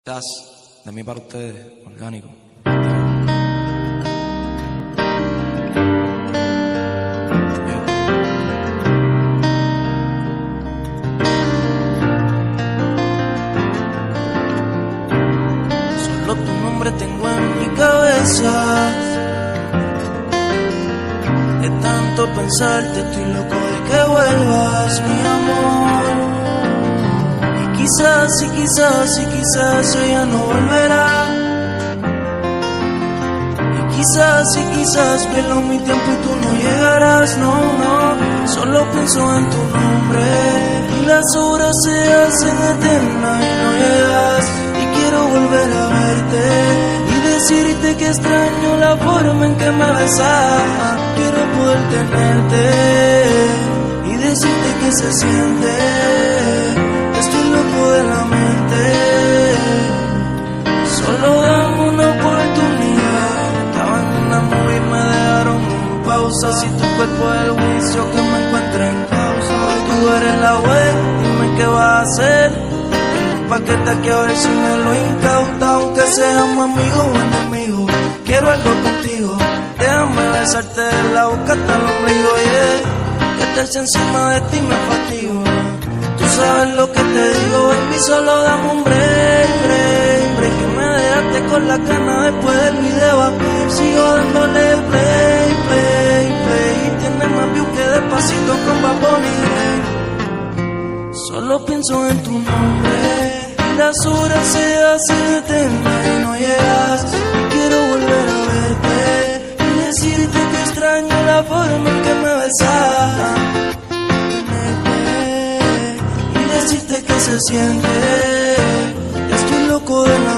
Das, de mi parte, orgánico. Solo tu nombre tengo en mi cabeza. De tanto pensarte estoy loco de que vuelvas, mi amor. Quizás ella no volverá. Y quizás pierdo mi tiempo y tú no llegarás, no. Solo pienso en tu nombre y las horas se hacen eternas y no llegas. Y quiero volver a verte y decirte que extraño la forma en que me besas. Quiero poder tenerte y decirte que se siente. Estoy loco de la mente. Solo dame una oportunidad. Estaba en una movie y me dejaron en pausa. Si tu cuerpo es el juicio que me encuentre en causa. Tú eres la web, dime qué vas a hacer. Tengo un paquete aquí a ver si me lo incauta. Aunque seamos amigos o enemigos, quiero algo contigo. Déjame besarte de la boca hasta el ombligo, yeah. Que estarse encima de ti me fatigo. Tú sabes lo que te digo, baby, solo dame un break. Que me dejaste con la gana después del video. Sigo dándole play. Y tienes más views que Despacito con Bad Bunny. Solo pienso en tu nombre y las horas se hacen eternas y no llegas. Y quiero volver a verte y decirte que extraño la forma en que me besas. Decirte que se siente, ya estoy loco de la